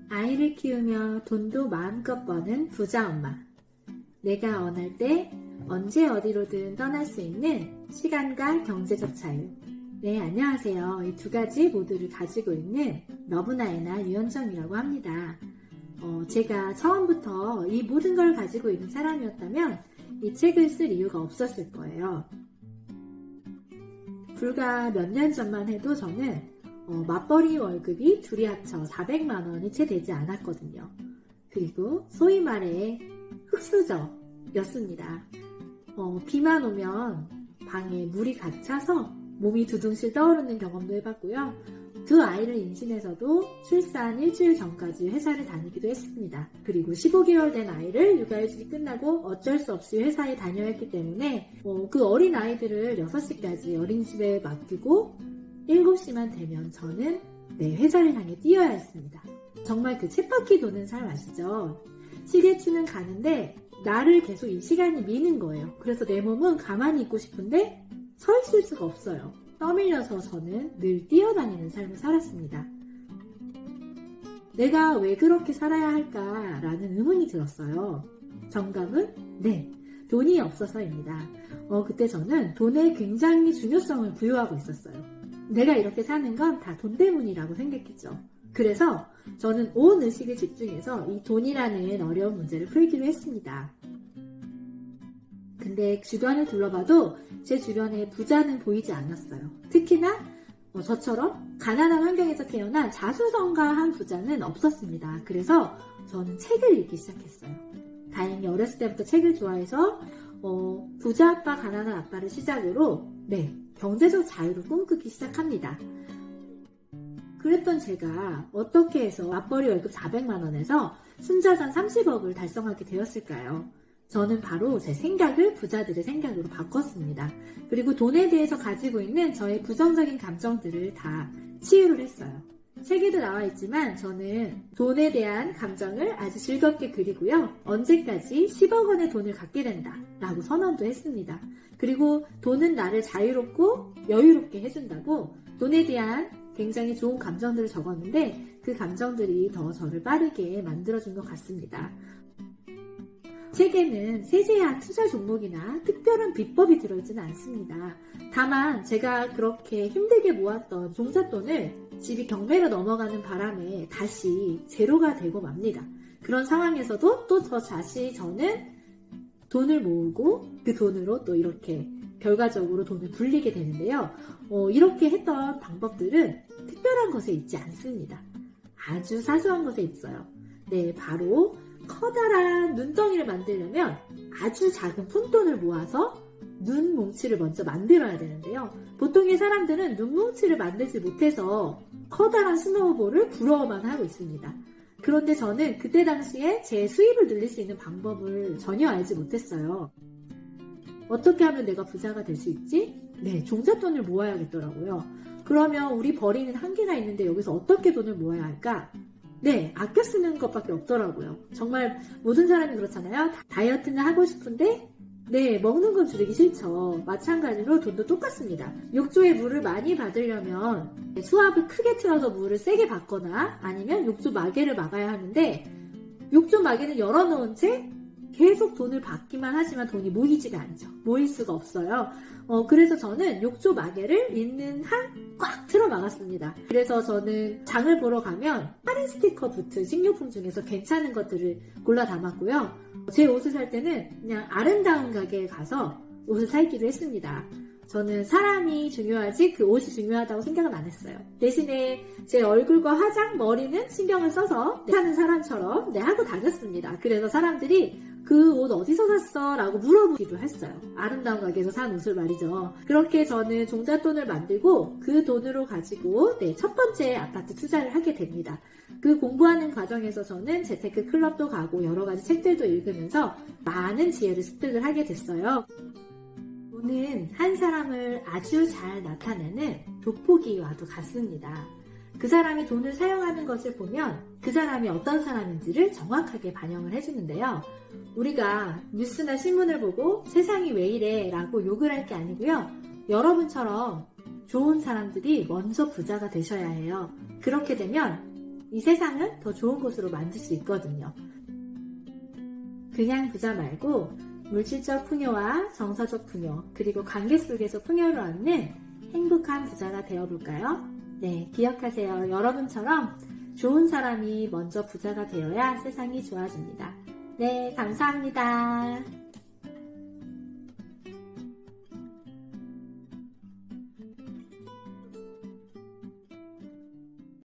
아이를 키우며 돈도 마음껏 버는 부자 엄마. 내가 원할 때 언제 어디로든 떠날 수 있는 시간과 경제적 자유. 네, 안녕하세요. 이 두 가지 모두를 가지고 있는 러브나이나 유현정이라고 합니다. 제가 처음부터 이 모든 걸 가지고 있는 사람이었다면 이 책을 쓸 이유가 없었을 거예요. 불과 몇 년 전만 해도 저는 맞벌이 월급이 둘이 합쳐 400만 원이 채 되지 않았거든요. 그리고 소위 말해 흙수저였습니다. 비만 오면 방에 물이 가득 차서 몸이 두둥실 떠오르는 경험도 해봤고요. 두 아이를 임신해서도 출산 일주일 전까지 회사를 다니기도 했습니다. 그리고 15개월 된 아이를 육아휴직이 끝나고 어쩔 수 없이 회사에 다녀야 했기 때문에 그 어린 아이들을 6시까지 어린이집에 맡기고 7시만 되면 저는 회사를 향해 뛰어야 했습니다. 정말 그 쳇바퀴 도는 삶 아시죠? 시계추는 가는데 나를 계속 이 시간이 미는 거예요. 그래서 내 몸은 가만히 있고 싶은데 서 있을 수가 없어요. 떠밀려서 저는 늘 뛰어다니는 삶을 살았습니다. 내가 왜 그렇게 살아야 할까라는 의문이 들었어요. 정답은 돈이 없어서입니다. 그때 저는 돈에 굉장히 중요성을 부여하고 있었어요. 내가 이렇게 사는 건 다 돈 때문이라고 생각했죠. 그래서 저는 온 의식을 집중해서 이 돈이라는 어려운 문제를 풀기로 했습니다. 근데 주변을 둘러봐도 제 주변에 부자는 보이지 않았어요. 특히나 저처럼 가난한 환경에서 태어난 자수성가한 부자는 없었습니다. 그래서 저는 책을 읽기 시작했어요. 다행히 어렸을 때부터 책을 좋아해서 부자 아빠, 가난한 아빠를 시작으로 경제적 자유를 꿈꾸기 시작합니다. 그랬던 제가 어떻게 해서 맞벌이 월급 400만 원에서 순자산 30억을 달성하게 되었을까요? 저는 바로 제 생각을 부자들의 생각으로 바꿨습니다. 그리고 돈에 대해서 가지고 있는 저의 부정적인 감정들을 다 치유를 했어요. 책에도 나와 있지만 저는 돈에 대한 감정을 아주 즐겁게 그리고요. 언제까지 10억 원의 돈을 갖게 된다 라고 선언도 했습니다. 그리고 돈은 나를 자유롭고 여유롭게 해준다고 돈에 대한 굉장히 좋은 감정들을 적었는데 그 감정들이 더 저를 빠르게 만들어준 것 같습니다. 책에는 세세한 투자 종목이나 특별한 비법이 들어있지는 않습니다. 다만 제가 그렇게 힘들게 모았던 종잣돈을 집이 경매로 넘어가는 바람에 다시 제로가 되고 맙니다. 그런 상황에서도 또 저는 돈을 모으고 그 돈으로 또 이렇게 결과적으로 돈을 불리게 되는데요. 이렇게 했던 방법들은 특별한 것에 있지 않습니다. 아주 사소한 것에 있어요. 바로 커다란 눈덩이를 만들려면 아주 작은 푼돈을 모아서 눈뭉치를 먼저 만들어야 되는데요. 보통의 사람들은 눈뭉치를 만들지 못해서 커다란 스노우볼을 부러워만 하고 있습니다. 그런데 저는 그때 당시에 제 수입을 늘릴 수 있는 방법을 전혀 알지 못했어요. 어떻게 하면 내가 부자가 될 수 있지? 종잣돈을 모아야겠더라고요. 그러면 우리 벌이는 한계가 있는데 여기서 어떻게 돈을 모아야 할까? 아껴 쓰는 것밖에 없더라고요. 정말 모든 사람이 그렇잖아요. 다이어트는 하고 싶은데 먹는 건 줄이기 싫죠. 마찬가지로 돈도 똑같습니다. 욕조에 물을 많이 받으려면 수압을 크게 틀어서 물을 세게 받거나 아니면 욕조 마개를 막아야 하는데 욕조 마개는 열어놓은 채 계속 돈을 받기만 하지만 돈이 모이지가 않죠. 모일 수가 없어요. 그래서 저는 욕조 마개를 있는 한 꽉 틀어 막았습니다. 그래서 저는 장을 보러 가면 할인 스티커 붙은 식료품 중에서 괜찮은 것들을 골라 담았고요. 제 옷을 살 때는 그냥 아름다운 가게에 가서 옷을 사기로 했습니다. 저는 사람이 중요하지 그 옷이 중요하다고 생각은 안 했어요. 대신에 제 얼굴과 화장, 머리는 신경을 써서 사는 사람처럼 하고 다녔습니다. 그래서 사람들이 그 옷 어디서 샀어? 라고 물어보기도 했어요. 아름다운 가게에서 산 옷을 말이죠. 그렇게 저는 종잣돈을 만들고 그 돈으로 가지고 첫 번째 아파트 투자를 하게 됩니다. 그 공부하는 과정에서 저는 재테크 클럽도 가고 여러 가지 책들도 읽으면서 많은 지혜를 습득을 하게 됐어요. 돈은 한 사람을 아주 잘 나타내는 돋보기와도 같습니다. 그 사람이 돈을 사용하는 것을 보면 그 사람이 어떤 사람인지를 정확하게 반영을 해주는데요. 우리가 뉴스나 신문을 보고 세상이 왜 이래 라고 욕을 할 게 아니고요. 여러분처럼 좋은 사람들이 먼저 부자가 되셔야 해요. 그렇게 되면 이 세상을 더 좋은 곳으로 만들 수 있거든요. 그냥 부자 말고 물질적 풍요와 정서적 풍요, 그리고 관계 속에서 풍요를 얻는 행복한 부자가 되어볼까요? 네, 기억하세요. 여러분처럼 좋은 사람이 먼저 부자가 되어야 세상이 좋아집니다. 네, 감사합니다.